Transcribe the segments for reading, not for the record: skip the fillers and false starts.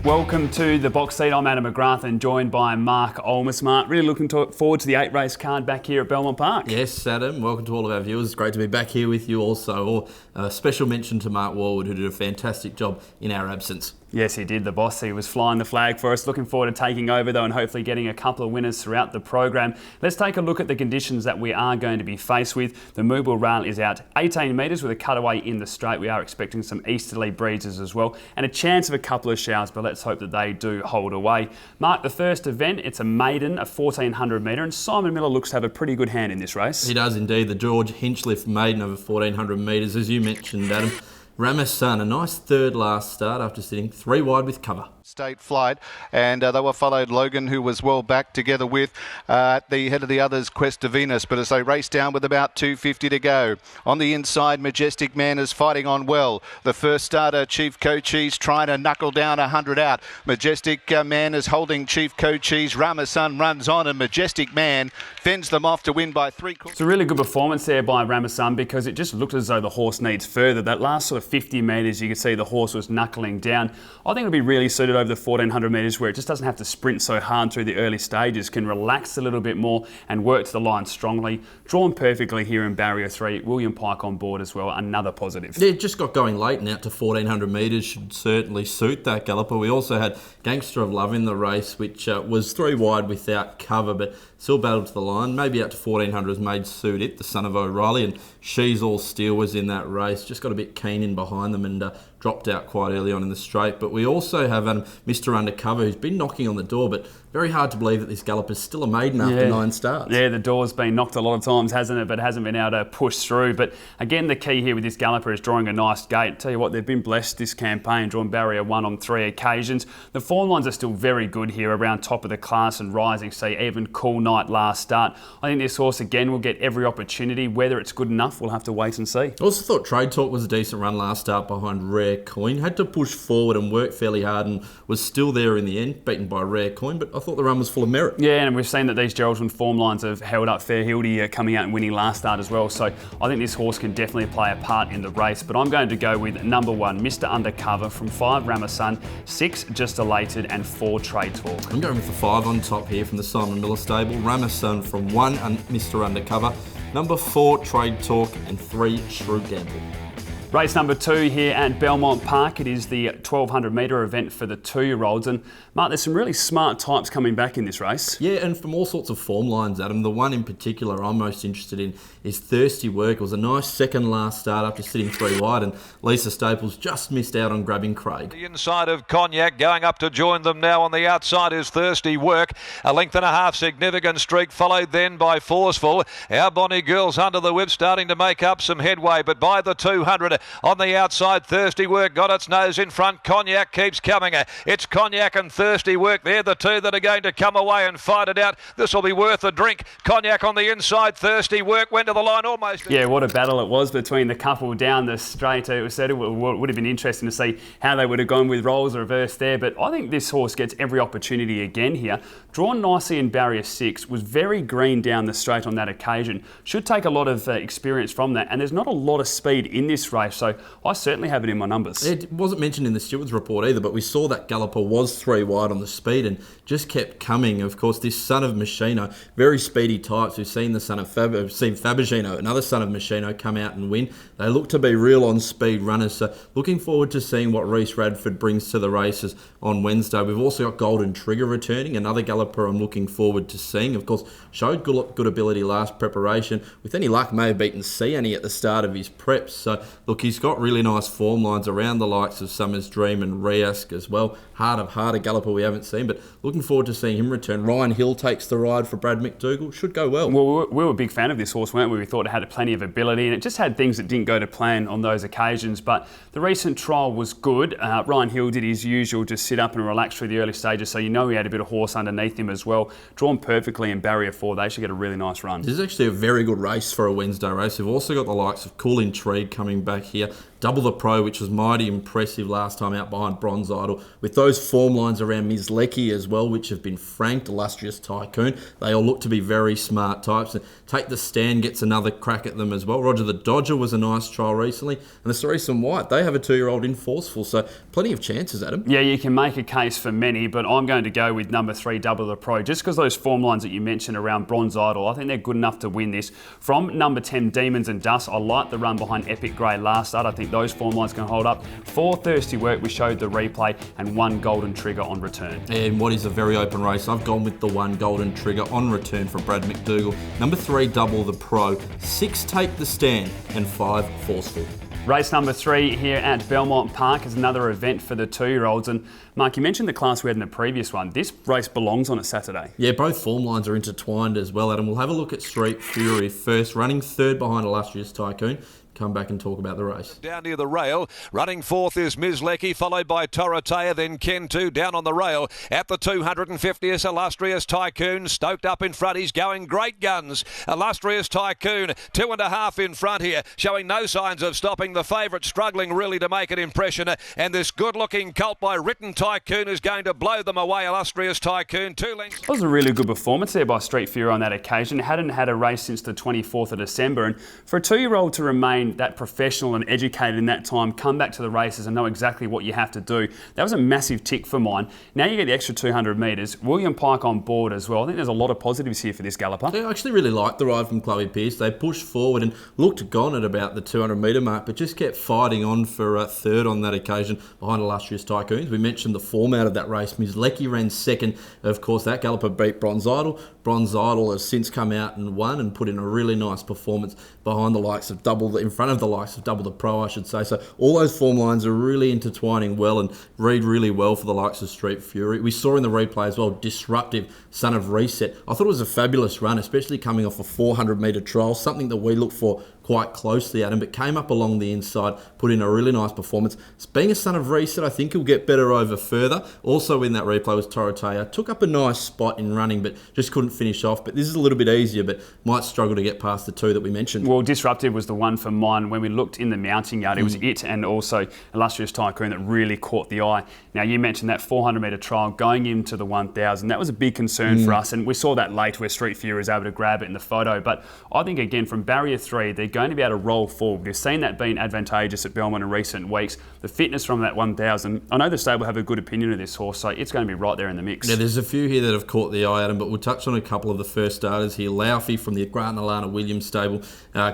Welcome to the box seat. I'm Adam McGrath and joined by Mark Olmos. Mark, really looking forward to the 8 race card back here at Belmont Park. Yes, Adam. Welcome to all of our viewers. It's great to be back here with you also. A special mention to Mark Warwood, who did a fantastic job in our absence. Yes, he did, the boss. He was flying the flag for us. Looking forward to taking over, though, and hopefully getting a couple of winners throughout the program. Let's take a look at the conditions that we are going to be faced with. The Moobil rail is out 18 metres with a cutaway in the straight. We are expecting some easterly breezes as well, and a chance of a couple of showers, but let's hope that they do hold away. Mark, the first event, it's a maiden, a 1400 metre, and Simon Miller looks to have a pretty good hand in this race. He does indeed. The George Hinchcliffe maiden over 1400 metres, as you mentioned, Adam. Ramasun, a nice third last start after sitting 3 wide with cover. State flight, and they were followed Logan, who was well back, together with the head of the others, Quest of Venus. But as they race down with about 250 to go, on the inside, Majestic Man is fighting on well. The first starter, Chief Cochise, trying to knuckle down 100 out. Majestic Man is holding Chief Cochise. Ramasun runs on, and Majestic Man fends them off to win by 3 quarters. It's a really good performance there by Ramasun, because it just looked as though the horse needs further. That last sort of 50 metres, you could see the horse was knuckling down. I think it'll be really suited over the 1400 metres, where it just doesn't have to sprint so hard through the early stages, can relax a little bit more and work to the line strongly. Drawn perfectly here in barrier 3. William Pike on board as well, another positive. Yeah, just got going late and out to 1400 metres, should certainly suit that galloper. We also had Gangster of Love in the race, which was 3 wide without cover, but still battled to the line. Maybe out to 1400 has made suit it, the son of O'Reilly, and She's All Steel was in that race. Just got a bit keen in behind them and dropped out quite early on in the straight. But we also have Mr. Undercover, who's been knocking on the door, but very hard to believe that this galloper is still a maiden after 9 starts. Yeah, the door's been knocked a lot of times, hasn't it? But hasn't been able to push through. But again, the key here with this galloper is drawing a nice gate. Tell you what, they've been blessed this campaign, drawn barrier 1 on 3 occasions. The form lines are still very good here, around top of the class and rising. See, even Cool Night last start. I think this horse again will get every opportunity. Whether it's good enough, we'll have to wait and see. I also thought Trade Talk was a decent run last start behind Rare Coin. Had to push forward and work fairly hard and was still there in the end, beaten by Rare Coin, but I thought the run was full of merit. Yeah, and we've seen that these Geraldton form lines have held up. Fair Hildy coming out and winning last start as well, so I think this horse can definitely play a part in the race. But I'm going to go with number 1, Mr. Undercover, from 5, Ramasun, 6, Just Elated, and 4, Trade Talk. I'm going with the 5 on top here from the Simon Miller stable. Ramasun from 1, Mr. Undercover, number 4, Trade Talk, and 3, Shrewd Gamble. Race number 2 here at Belmont Park. It is the 1200 metre event for the 2-year-olds. And Mark, there's some really smart types coming back in this race. Yeah, and from all sorts of form lines, Adam. The one in particular I'm most interested in is Thirsty Work. It was a nice second last start after sitting 3 wide, and Lisa Staples just missed out on grabbing Craig. The inside of Cognac, going up to join them now. On the outside is Thirsty Work. A length and a half significant streak, followed then by Forceful. Our Bonnie Girls under the whip, starting to make up some headway, but by the 200 on the outside, Thirsty Work got its nose in front. Cognac keeps coming. It's Cognac and Thirsty Work. They're the two that are going to come away and fight it out. This will be worth a drink. Cognac on the inside. Thirsty Work went to the line almost. Yeah, what a battle it was between the couple down the straight. It would have been interesting to see how they would have gone with roles reverse there, but I think this horse gets every opportunity again here. Drawn nicely in barrier 6, was very green down the straight on that occasion. Should take a lot of experience from that, and there's not a lot of speed in this race, so I certainly have it in my numbers. It wasn't mentioned in the Stewards report either, but we saw that galloper was 3 wide on the speed and just kept coming. Of course, this son of Machino, very speedy types. We've seen the son of Fabergino, another son of Machino, come out and win. They look to be real on speed runners, so looking forward to seeing what Reese Radford brings to the races on Wednesday. We've also got Golden Trigger returning, another galloper I'm looking forward to seeing. Of course, showed good ability last preparation. With any luck, may have beaten C Annie at the start of his preps. So look, he's got really nice form lines around the likes of Summer's Dream and Riask as well. Heart of Heart, a galloper we haven't seen, but looking forward to seeing him return. Ryan Hill takes the ride for Brad McDougall. Should go well. Well, we were a big fan of this horse, weren't we? We thought it had plenty of ability, and it just had things that didn't go to plan on those occasions. But the recent trial was good. Ryan Hill did his usual, just sit up and relax through the early stages, so you know he had a bit of horse underneath him as well. Drawn perfectly in barrier 4. They should get a really nice run. This is actually a very good race for a Wednesday race. We've also got the likes of Cool Intrigue coming back here. Double the Pro, which was mighty impressive last time out behind Bronze Idol. With those form lines around Ms. Lecky as well, which have been franked, Illustrious Tycoon, they all look to be very smart types. And Take the Stand gets another crack at them as well. Roger the Dodger was a nice trial recently. And the Cerise White, they have a 2-year-old in Forceful, so plenty of chances, Adam. Yeah, you can make a case for many, but I'm going to go with number 3, Double the Pro, just because those form lines that you mentioned around Bronze Idol, I think they're good enough to win this. From number 10, Demons and Dust, I like the run behind Epic Grey last start. I think those form lines can hold up. 4, Thirsty Work, we showed the replay, and 1, Golden Trigger on return. And what is a very open race, I've gone with the 1, Golden Trigger on return for Brad McDougall. Number 3, Double the Pro. 6, Take the Stand, and 5, Forceful. Race number 3 here at Belmont Park is another event for the 2-year-olds. And Mark, you mentioned the class we had in the previous one. This race belongs on a Saturday. Yeah, both form lines are intertwined as well, Adam. We'll have a look at Street Fury first, running 3rd behind Illustrious Tycoon. Come back and talk about the race. Down near the rail, running 4th is Ms. Lecky, followed by Torotea, then Ken 2 down on the rail. At the 250 is Illustrious Tycoon, stoked up in front, he's going great guns. Illustrious Tycoon, 2.5 in front here, showing no signs of stopping. The favourite struggling really to make an impression, and this good-looking colt by Written Tycoon is going to blow them away. Illustrious Tycoon, 2 lengths. It was a really good performance there by Street Fury on that occasion. Hadn't had a race since the 24th of December, and for a 2-year-old to remain that professional and educated in that time, come back to the races and know exactly what you have to do. That was a massive tick for mine. Now you get the extra 200 metres. William Pike on board as well. I think there's a lot of positives here for this galloper. Yeah, I actually really liked the ride from Chloe Pierce. They pushed forward and looked gone at about the 200 metre mark, but just kept fighting on for 3rd on that occasion behind Illustrious Tycoons. We mentioned the format of that race. Ms. Lecky ran 2nd. Of course, that galloper beat Bronze Idol. Bronze Idol has since come out and won and put in a really nice performance behind the likes of in front of the likes of Double the Pro, I should say. So all those form lines are really intertwining well and read really well for the likes of Street Fury. We saw in the replay as well, Disruptive, Son of Reset. I thought it was a fabulous run, especially coming off a 400 metre trial, something that we look for quite closely at him, but came up along the inside, put in a really nice performance. Being a Son of Reset, I think he'll get better over further. Also in that replay was Torotea. Took up a nice spot in running, but just couldn't finish off. But this is a little bit easier, but might struggle to get past the 2 that we mentioned. Well, Disruptive was the one for mine. When we looked in the mounting yard, it was it and also Illustrious Tycoon that really caught the eye. Now, you mentioned that 400 metre trial going into the 1,000. That was a big concern for us, and we saw that late where Street Fury was able to grab it in the photo. But I think, again, from barrier 3, they're going to be able to roll forward. We've seen that being advantageous at Belmont in recent weeks. The fitness from that 1,000, I know the stable have a good opinion of this horse, so it's going to be right there in the mix. Yeah, there's a few here that have caught the eye, Adam, but we'll touch on a couple of the first starters here. Laufey from the Grant and Alana Williams stable.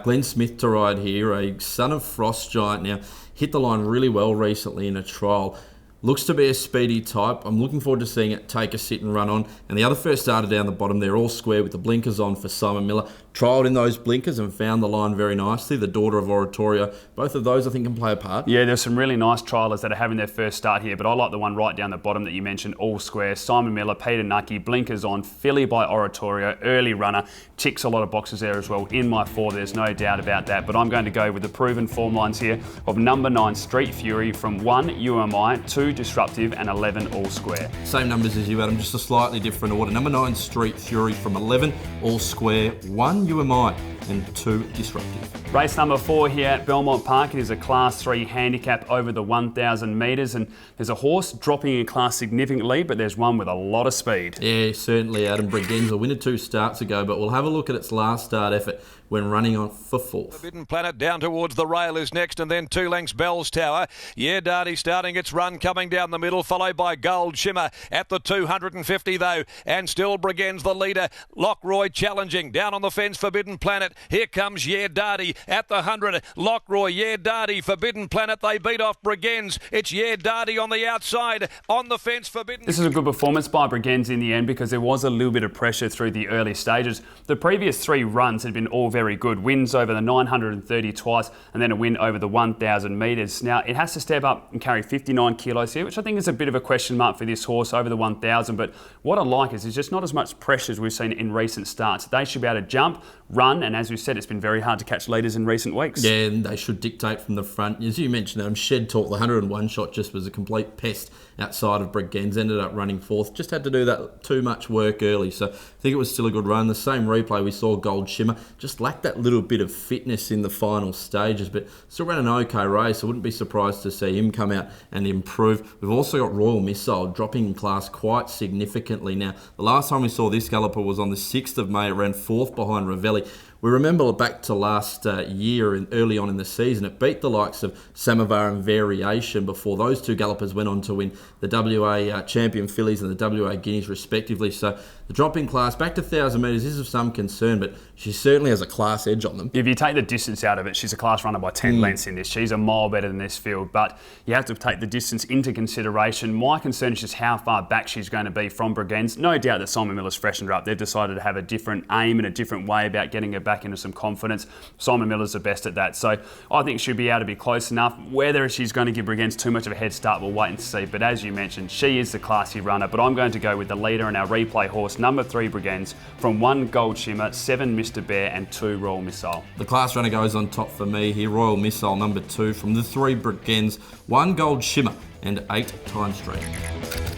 Glenn Smith to ride here, a Son of Frost Giant. Now, hit the line really well recently in a trial. Looks to be a speedy type. I'm looking forward to seeing it take a sit and run on. And the other first starter down the bottom, they're all square with the blinkers on for Simon Miller. Trialled in those blinkers and found the line very nicely. The Daughter of Oratorio. Both of those, I think, can play a part. Yeah, there's some really nice triallers that are having their first start here, but I like the one right down the bottom that you mentioned, all square. Simon Miller, Peter Nucky, blinkers on, Philly by Oratorio, early runner. Ticks a lot of boxes there as well. In my 4, there's no doubt about that, but I'm going to go with the proven form lines here of number 9, Street Fury, from 1, UMI, 2, Disruptive, and 11, all square. Same numbers as you, Adam, just a slightly different order. Number 9, Street Fury, from 11, all square, 1, UMI, and 2, Disruptive. Race number 4 here at Belmont Park. It is a Class 3 handicap over the 1,000 metres, and there's a horse dropping in class significantly, but there's one with a lot of speed. Yeah, certainly, Adam. Bregenza winner 2 starts ago, but we'll have a look at its last start effort when running on for 4th. Forbidden Planet down towards the rail is next, and then 2 lengths Bell's Tower. Yeah, Darty starting its run, coming down the middle, followed by Gold Shimmer at the 250 though, and still Bregenz the leader. Lockroy challenging down on the fence. Forbidden Planet. Here comes Yeah Darty at the 100. Lockroy, Yeah Darty, Forbidden Planet. They beat off Bregenz. It's Yeah Darty on the outside, on the fence. Forbidden. This is a good performance by Bregenz in the end because there was a little bit of pressure through the early stages. The previous 3 runs had been all very good. Wins over the 930 twice and then a win over the 1,000 metres. Now, it has to step up and carry 59 kilos here, which I think is a bit of a question mark for this horse over the 1,000. But what I like is there's just not as much pressure as we've seen in recent starts. They should be able to jump, run, and as as we said, it's been very hard to catch leaders in recent weeks. Yeah, and they should dictate from the front. As you mentioned, Shed Talk, the 101 shot just was a complete pest outside of Bregenz. Ended up running fourth. Just had to do that too much work early. So I think it was still a good run. The same replay we saw Gold Shimmer. Just lacked that little bit of fitness in the final stages, but still ran an okay race. I wouldn't be surprised to see him come out and improve. We've also got Royal Missile dropping in class quite significantly. Now, the last time we saw this galloper was on the 6th of May. It ran fourth behind Ravelli. We remember back to last year and early on in the season, it beat the likes of Samovar and Variation before those two gallopers went on to win the WA Champion Fillies and the WA Guineas respectively. So the drop in class back to 1,000 metres is of some concern, but she certainly has a class edge on them. If you take the distance out of it, she's a class runner by 10 lengths in this. She's a mile better than this field, but you have to take the distance into consideration. My concern is just how far back she's going to be from Bregenz. No doubt that Simon Miller's freshened her up. They've decided to have a different aim and a different way about getting her back into some confidence. Simon Miller's the best at that. So I think she'll be able to be close enough. Whether she's going to give Bregenz too much of a head start, we'll wait and see. But as you mentioned, she is the classy runner. But I'm going to go with the leader in our replay horse, number 3 Bregenz, from 1 Gold Shimmer, 7 Mr. Bear and 2 Royal Missile. The class runner goes on top for me here. Royal Missile, number 2, from the 3 Bregenz, 1 Gold Shimmer and 8 Time Street.